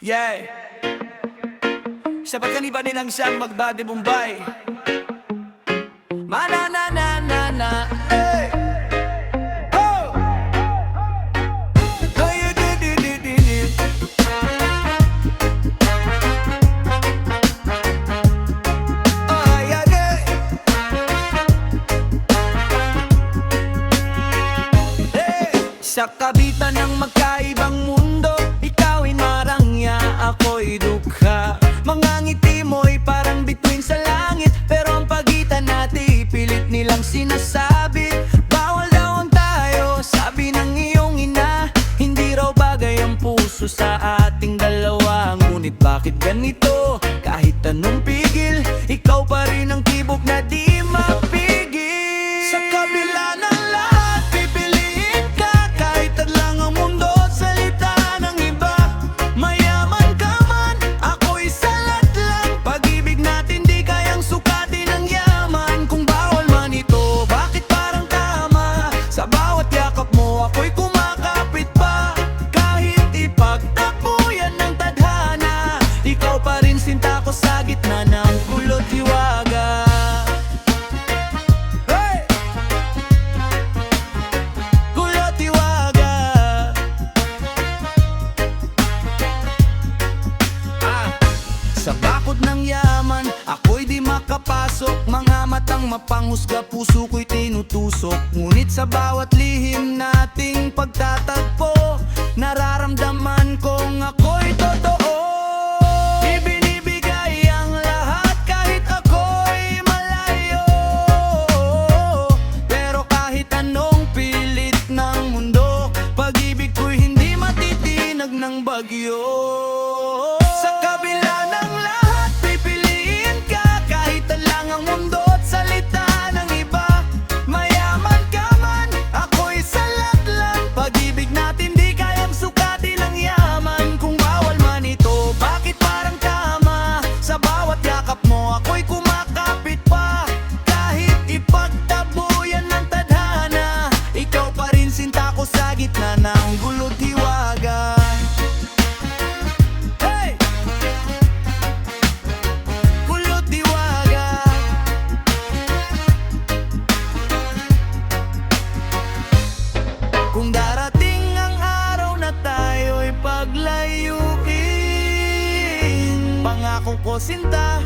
Yeah. Sa pagkaniba nilang siyang magbadi Bombay. Manananana, hey. Oh. Duyudududududud. Ay, ay, ay. Hey. Sa kabitan ng magkaibang mundo, ikaw'y marangya, ako'y dukha. Mga ngiti mo'y parang bituin sa langit, pero ang pagitan natin pilit nilang sinasabi. Bawal daw ang tayo, sabi ng iyong ina. Hindi raw bagay ang puso sa ating dalawa. Ngunit bakit ganito? Kahit anong pigil, ikaw pa rin ang tibok na di mapigil. Sa kabila ng lahat, pipiliin ka. Kahit hadlang ang mundo, salita ng iba. Mayaman ka man, ako'y salat lang. Pag-ibig natin di kayang sukatin ng yaman. Kung bawal man ito, bakit parang tama? Sa bawat yakap mo, ako'y kumakapit pa. Kahit ipagtakbo yan ng tadhana, ikaw pa rin sinta ko sa gitna ng gulo't hiwaga. Hey! Gulo't hiwaga. Sa bakod ng yaman, ako'y di makapasok. Mga matang mapanghusga, puso ko'y tinutusok. Ngunit sa bawat lihim nating pagtatagpo, nararamdaman kong ako'y totoo. Ibinibigay ang lahat kahit ako'y malayo. Pero kahit anong pilit ng mundo, pag-ibig ko'y hindi matitinag ng bagyo. Sa kabila ng lahat, pipiliin ka. Kahit lang ang mundo at salita ng iba. Mayaman ka man, ako'y salat lang. Pag-ibig natin di kayang sukatin ng yaman. Kung bawal man ito, bakit parang tama? Sa bawat yakap mo, ako'y kumakapit pa. Kahit ipagtabo yan ng tadhana, ikaw pa rin sinta ko sa gitna ng gulo't hiwaga. Hey! Gulo't hiwaga. Kung darating ang araw na tayo'y paglayuin, pangako ko sinta,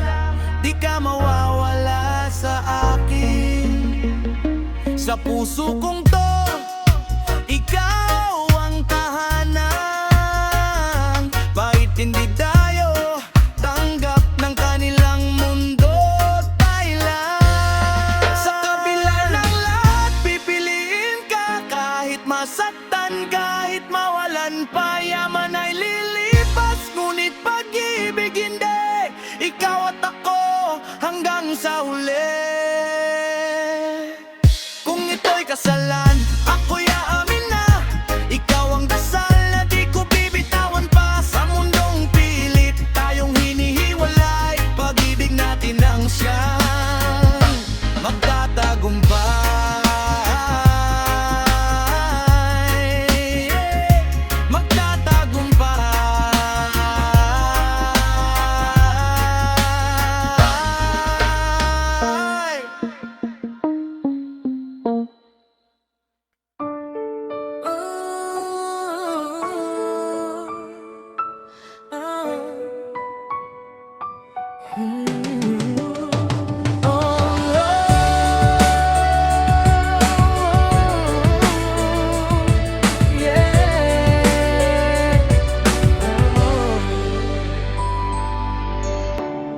di ka mawawala sa akin. Sa puso kong to, ikaw ang tahanan. Kahit hindi tayo tanggap ng kanilang mundo, tayo lang. Sa kabila ng lahat, pipiliin ka. Kahit masaktan, kahit mawalan pa, yaman ay lilipas. Ngunit pag-ibig hindi, ikaw at ako hanggang sa huli. Kung ito'y kasalan, ako'y aamin na. Ikaw ang dasal na di ko bibitawan pa. Sa mundong pilit, tayong hinihiwalay. Pag-ibig natin ang siyang magtatagumpay.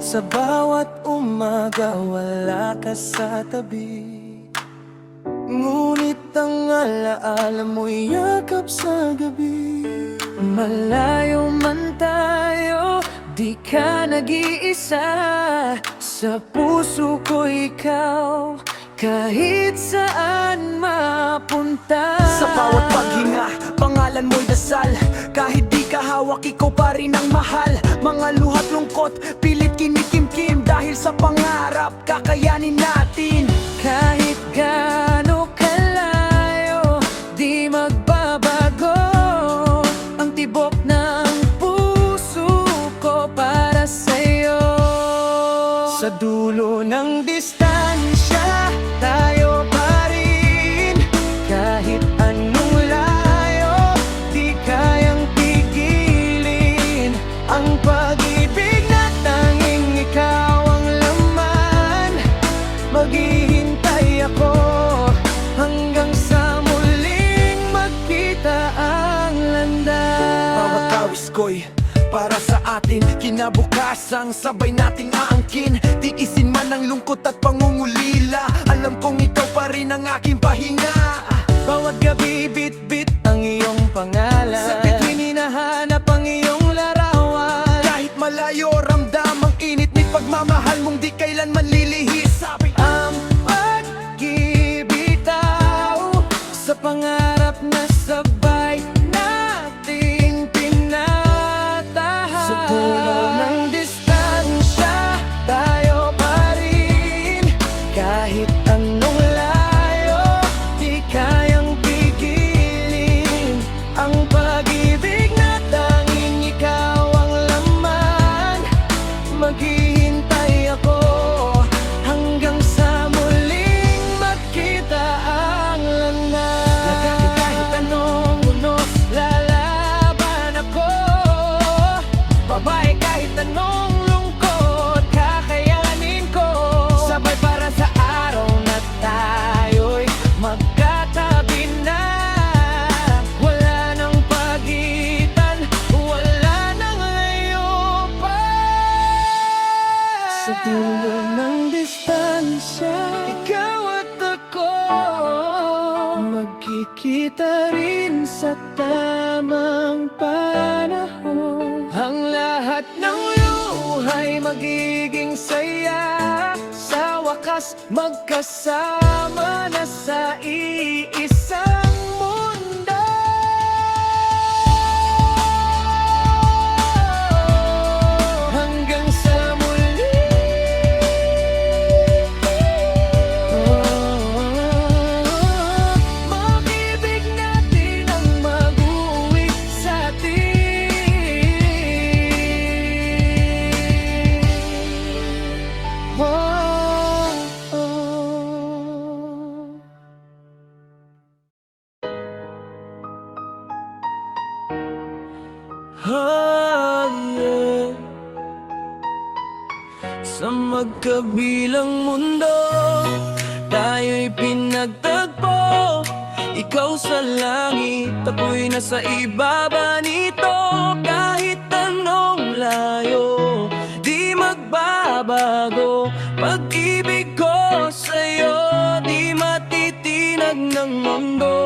Sa bawat umaga wala ka sa tabi, ngunit ang alaala mo'y yakap sa gabi. Malayo man tayo, di ka nag-iisa. Sa puso ko ikaw, kahit saan mapunta. Sa bawat paghinga, pangalan mo'y dasal. Kahit di ka hawak, ikaw pa rin ang mahal. Mga luha't lungkot, pilit kinikimkim. Dahil sa pangarap, kakayanin natin. Kahit gaano kalayo, di magbabago ang tibok ng puso. Sa dulo ng distansya, tayo pa rin. Kahit anong layo, di kayang pigilin ang pag-ibig na tanging ikaw ang laman. Maghihintay ako hanggang sa muling magkita ang landas. Bawat awis ko'y para sa atin, kinabukasang sabay nating aangkin. Tiisin man ang lungkot at pangungulila, alam kong ikaw pa rin ang aking pahinga. Bawat gabi bit-bit ang iyong pangalan, sa bituin hinahanap ang iyong larawan. Kahit malayo ramdam ang init ni pagmamahal mong di kailanman lilihis. Sabi Ang pag-ibig daw sa pangarap na sabay nating pinatahan. Sa dulo ng distansya, tayo pa rin. Kahit anong layo, di kayang pigilin ang pag-ibig na tanging ikaw ang laman. Maghihintay ako hanggang sa muling magkita ang landas. Kahit anong unos, lalaban ako. Babae, kahit anong lungkot, kakayanin ko. Sabay para sa araw na tayo'y magkatabi na. Wala nang pagitan, wala nang layo pa. Sa dulo ng distansya, ikaw at ako magkikita rin sa tamang panahon. Ang lahat ng luhay magiging saya. Sa wakas, magkasama na sa iisang mundo. Hanggang sa muli, mag-ibig natin ang mag-uwi sa atin. Yeah. Sa magkabilang mundo, tayo'y pinagtagpo. Ikaw sa langit, ako'y nasa ibaba nito. Kahit anong layo, di magbabago. Pag-ibig ko sa'yo, di matitinag ng mundo.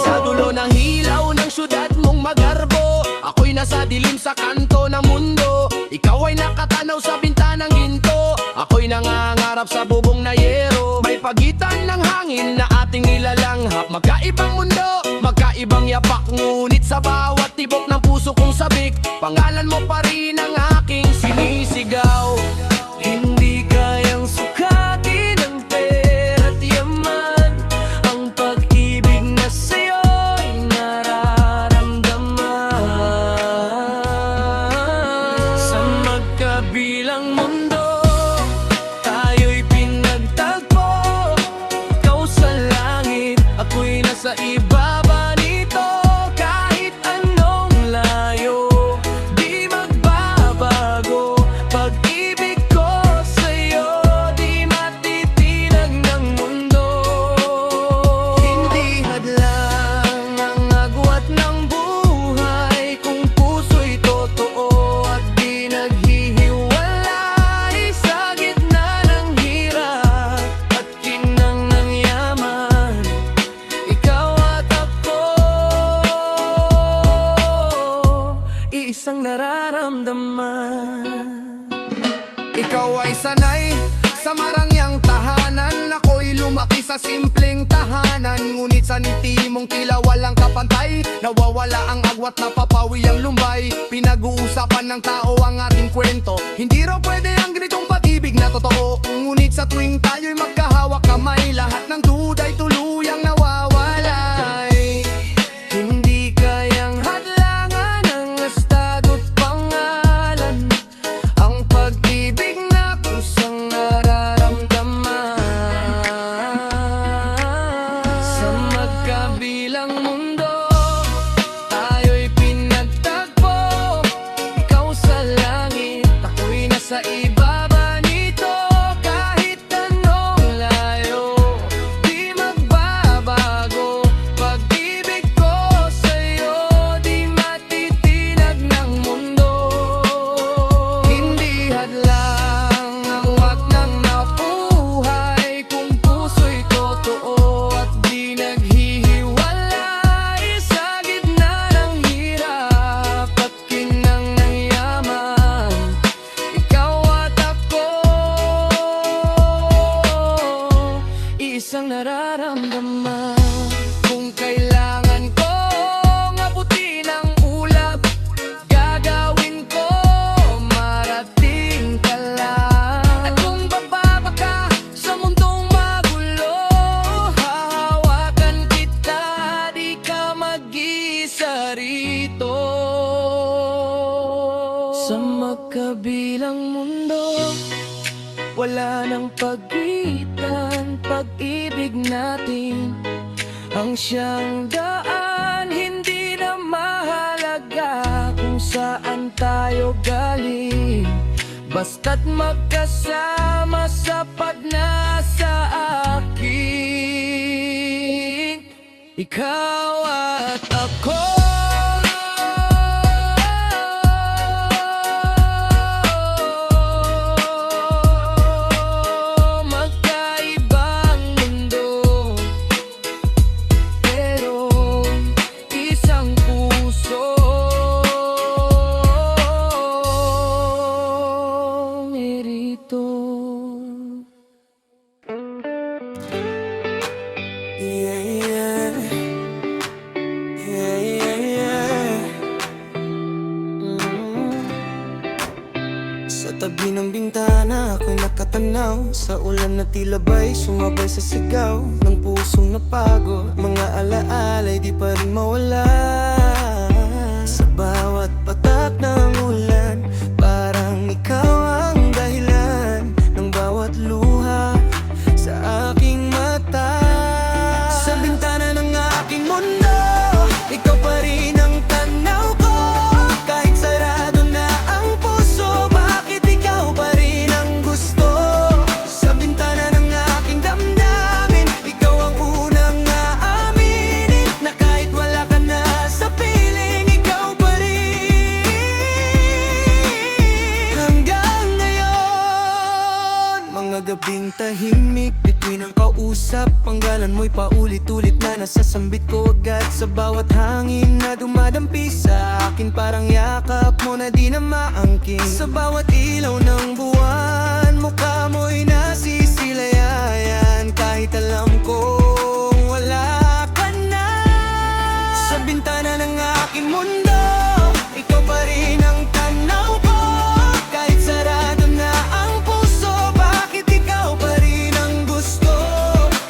Sa dulo ng hilaw ng syudad mong magarbo, ako'y nasa dilim sa kanto ng mundo. Ikaw ay nakatanaw sa bintanang ginto, ako'y nangangarap sa bubong na yero. May pagitan ng hangin na ating nilalanghap. Magkaibang mundo, magkaibang yapak, ngunit sa bawat tibok ng puso kong sabik, pangalan mo pa rin ang aking sinisigaw. Hindi kayang sukatin ng pera't yaman ang pag-ibig na sa'yo'y nararamdaman. Sa magkabilang mundo, tayo'y pinagtagpo. Ikaw sa langit, ako'y nasa ibaba nito. Kahit anong layo, di magbabago. Pag-ibig ko sa'yo, di matitinag ng mundo. Hindi hadlang ang agwat ng buhay kung puso'y totoo at di naghihiwalay. Sa gitna ng hirap at kinang ng yaman, ikaw at ako, iisang nararamdaman. Ikaw ay sanay sa marangyang tahanan, ako'y lumaki sa simpleng tahanan. Ngunit sa ngiti mong tila walang kapantay, nawawala ang agwat, napapawi ang lumbay. Pinag-uusapan ng tao ang ating kwento, hindi raw pwede ang ganitong pag-ibig na totoo. Ngunit sa tuwing tayo'y magkahawak kamay, lahat ng duda'y tuluyang nawawalay. Hindi kayang hadlangan ng estado at pangalan ang pag-ibig Sa magkabilang mundo, wala nang pagitan, pag-ibig natin ang siyang daan. Hindi na mahalaga kung saan tayo galing, basta't magkasama sapat na sa akin. Ikaw at ako, magkaibang mundo, pero isang puso merito. Yeah, yeah. Yeah, yeah, yeah. Sa tabi ng bintana ako'y nakatanaw sa ulan na tila ba'y sumabay sa sigaw ng pusong napagod. Mga alaala'y di pa rin mawala. Sa bawat patak ng ulan, parang ikaw ang dahilan ng bawat luha sa aking mata. Sa bintana ng aking mundo, ikaw pa rin ang tanaw ko. Kahit sarado na ang puso, bakit ikaw pa rin ang gusto? Sa bintana ng aking damdamin, ikaw ang unang aaminin na kahit wala ka na sa piling, ikaw pa rin. Hanggang ngayon, mga gabing tahimik, bituin ang kausap, panggalan mo'y paulit-ulit na nasasambit ko agad. Sa bawat hangin na dumadampi sa akin, parang yakap mo na di na maangkin. Sa bawat ilaw ng buwan, mukha mo'y nasisilayan, kahit alam kong wala ka na. Sa bintana ng aking mundo, ikaw pa rin ang tanaw ko. Kahit sarado na ang puso, bakit ikaw pa rin ang gusto?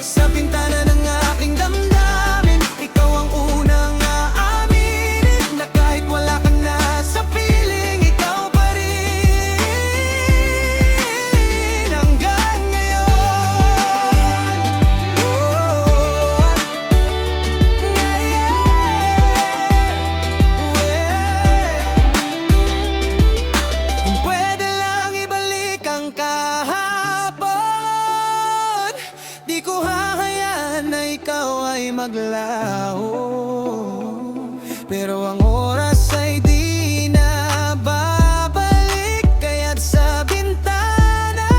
Sa bintana ng aking damdamin, ikaw ang unang aaminin na kahit wala ka na sa piling, ikaw pa rin. Hanggang ngayon, kung pwede lang ibalik ang kahapon, di ko hahayaan na ikaw ay maglaho. Pero ang oras ay di na babalik, kaya't sa bintana na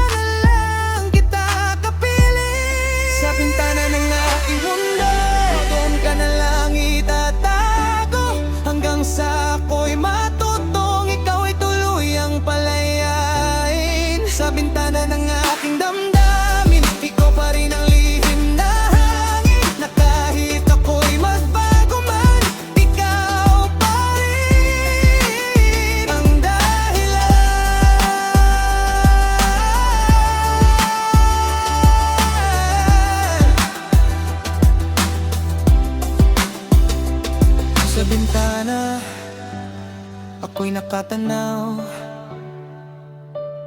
lang kita kapiling. Sa bintana ng aking mundo, doon ka na lang itatago, hanggang sa ako'y matutong ikaw ay tuluyang palayain. Sa bintana ng aking damdamin, ikaw pa rin ang lihim na hangin, na kahit ako'y magbago man, ikaw pa rin ang dahilan. Sa bintana, ako'y nakatanaw,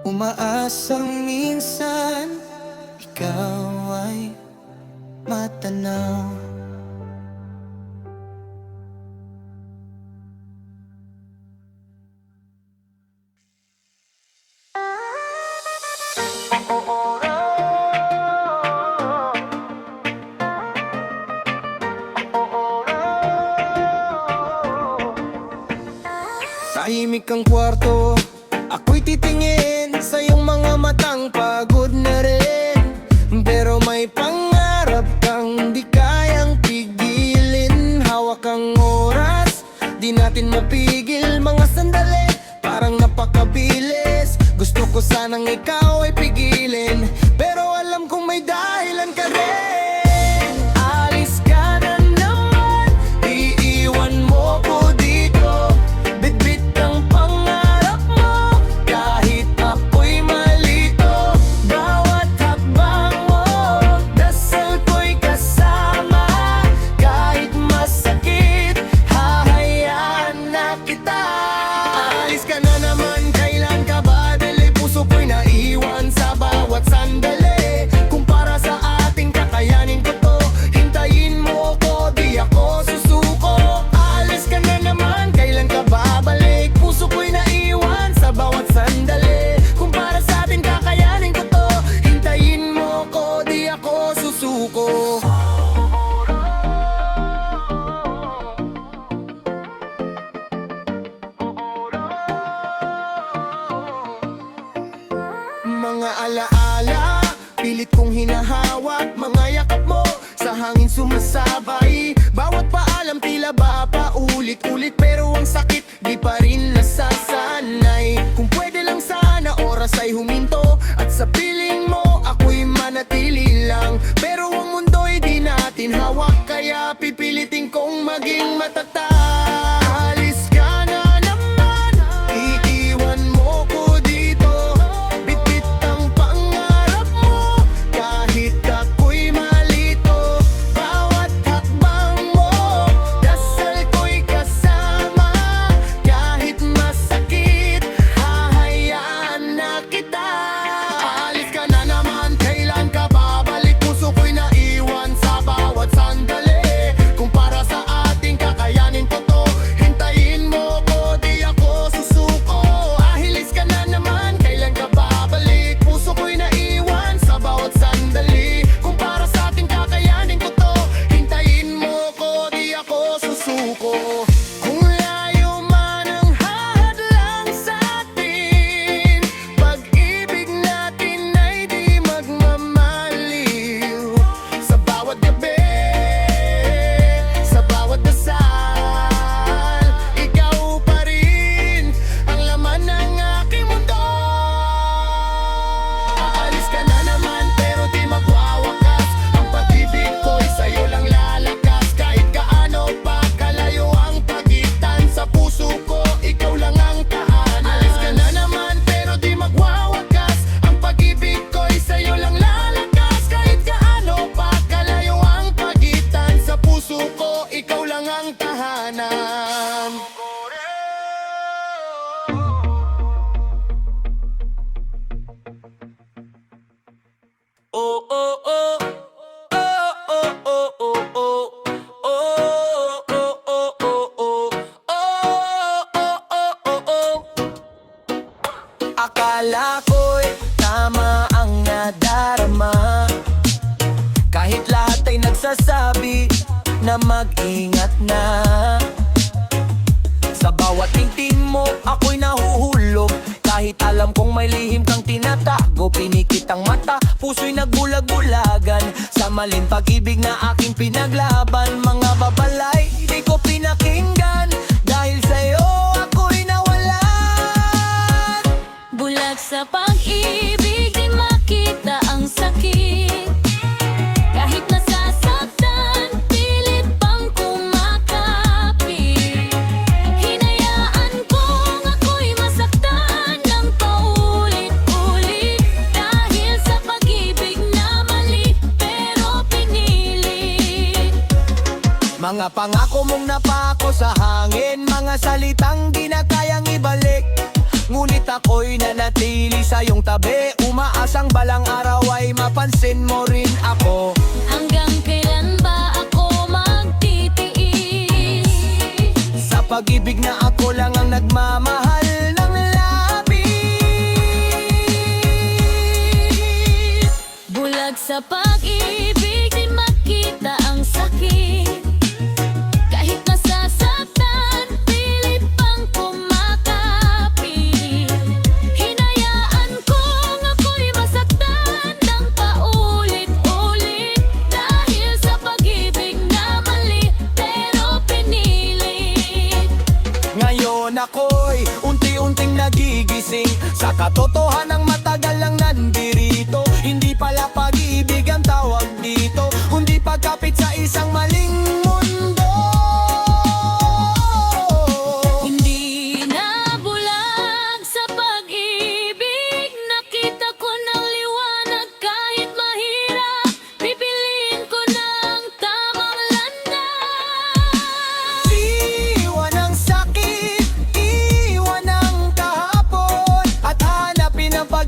umaasang minsan ikaw ay matanaw. Tahimik ang kwarto, ako'y titingin sa iyong mga matang pagod na rin. Pero may pangarap kang di kayang pigilin. Hawak ang oras, di natin mapigil. Mga sandali, parang napakabilis. Gusto ko sanang ikaw ay pigilin, pero alam kong may dahilan ka rin. Alis ka na naman, iiwan mo ko dito. Bitbit ang pangarap mo, kahit ako'y malito. Bawat hakbang mo, dasal ko'y kasama. Kahit masakit, hahayaan na kita. Alis ka na naman, mga alaala, pilit kong hinahawak. Mga yakap mo sa hangin sumasabay. Bawat paalam tila ba paulit-ulit, pero ang sakit di pa rin nasasanay. Kung pwede lang sana oras ay huminto, at sa piling mo ako'y manatili lang. Pero ang mundo'y di natin hawak, kaya pipilitin kong maging matatag. Alis ka na naman, iiwan mo ko dito. Bitbit ang pangarap mo, kahit ako'y malito. Bawat hakbang mo, dasal ko'y kasama. Kahit masakit, hahayaan na kita. Alis ka na naman, kailan ka babalik? Puso ko'y naiwan sa bawat sandali. Kung para sa ating kakayanin ko to, hintayin mo ko, di ako susuko. Ahilis ka na naman, kailan ka babalik? Puso ko'y naiwan sa bawat sandali. Kung para sa ating kakayanin ko to, hintayin mo ko, di ako susuko. Kung layo man ang hadlang sa atin, pag-ibig natin ay di magmamaliw. Sa bawat gabi, sa bawat dasal, ikaw pa rin ang laman ng aking mundo. Aalis ka na naman pero di magwawakas. Ang pag-ibig ko'y sa'yo lang lalakas. Kahit gaano pa kalayo ang pagitan, sa puso ko ikaw lang ang tahanan. Alis ka na naman pero di magwawakas. Ang pag-ibig ko'y sa'yo lang lalakas. Kahit gaano pa kalayo ang pagitan, sa puso ko ikaw lang ang tahanan. Oh, oh, oh. Oh, oh, oh, oh, oh. Oh, oh, oh, oh, oh. Oh, oh, oh, oh, oh. Akala ko'y tama ang nadarama, kahit lahat ay nagsasabi na mag-ingat na. Sa bawat tingin mo ako'y nahuhulog, kahit alam kong may lihim kang tinatago. Pinikit ang mata, puso'y nagbulag-bulagan sa maling pag-ibig na aking pinaglaban. Mga babalay, di ko pinakinggan, dahil sa'yo ako'y nawalan. Bulag sa pag-ibig, di makita ang sakit. Kahit nasasaktan, pilit pang kumakapit. Hinayaan kong ako'y masaktan ng paulit-ulit, dahil sa pag-ibig na mali, pero pinilit. Mga pangako mong napako sa hangin, mga salitang di na kayang ibalik. Ngunit ako'y nanatili sa iyong tabi, umaasang balang araw ay mapansin mo rin ako. Hanggang kailan ba ako magtitiis? Sa pag-ibig na ako lang ang nagmamahal ng labis. Bulag sa pag-ibig, di makita ang sakit. Kahit nasasaktan, pilit pang kumakapit. Hinayaan kong ako'y masaktan ng paulit-ulit, dahil sa pag-ibig na mali, pero pinilit. Ngayon ako'y unti-unting nagigising sa katotohanang matagal lang nandirito. Hindi pala pag-ibig ang tawag dito, kundi pagkapit sa isang maling mundo. Hindi na bulag sa pag-ibig, nakita ko ng liwanag kahit mahirap. Pipiliin ko ng tamang landas. Iwan ang sakit, iwan ang kahapon, at hanapin ang pag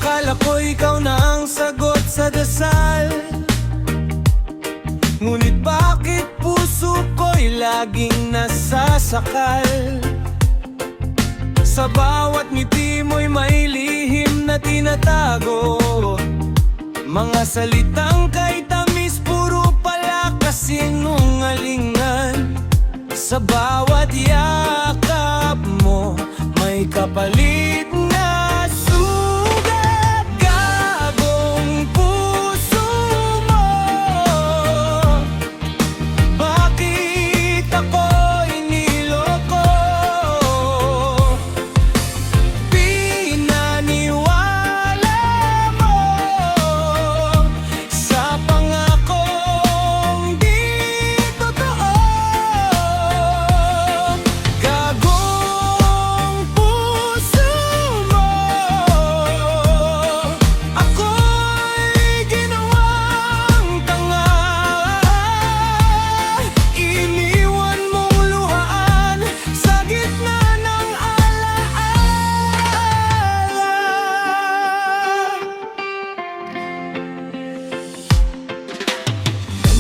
Akala ko ikaw na ang sagot sa dasal, ngunit bakit puso ko'y laging nasasakal? Sa bawat ngiti mo'y may lihim na tinatago, mga salitang kay tamis puro pala kasinungalingan. Sa bawat yakap mo may kapalit na sugat. Gagong puso mo, bakit ako'y niloko? Pinaniwala mo sa pangakong di totoo. Gagong puso mo, ako'y ginawang tanga. Iniwan mong luhaan sa gitna ng alaala.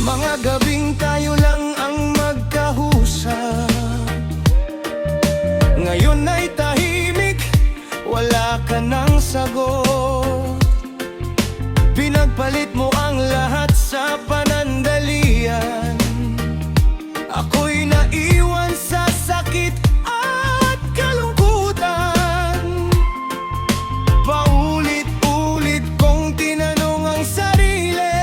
Mga gabing tayo lang ang magkahusa, ngayon ay tahimik, wala ka ng sagot. Pinagpalit mo ang lahat sa panandalian, ako'y naiwan sa sakit at kalungkutan. Paulit-ulit kong tinanong ang sarili,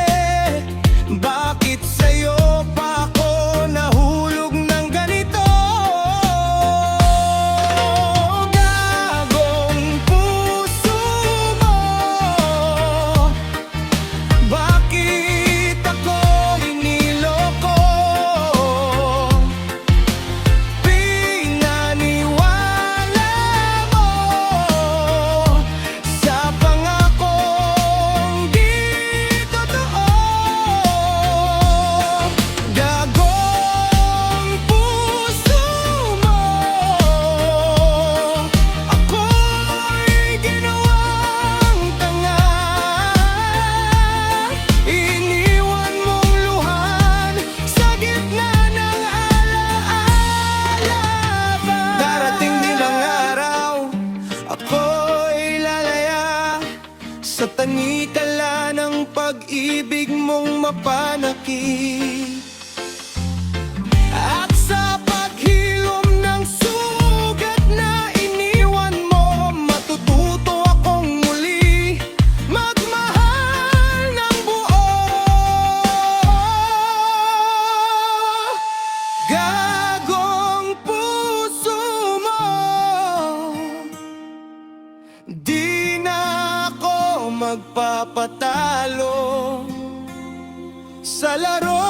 bakit sa'yo pa ako nahulog ng ganito? Gagong puso mo, bakit ako'y niloko? Pinaniwala mo sa pangakong di totoo. Gagong puso mo, ako'y ginawang tanga. Iniwan mong luhan sa gitna ng alaala pa. Darating din ang araw, ako'y lalaya sa tanikala ng pag-ibig mong mapanakit. At sa paghilom ng sugat na iniwan mo, matututo akong muli magmahal ng buo. Gagong puso mo, di na ako magpapatalo sa laro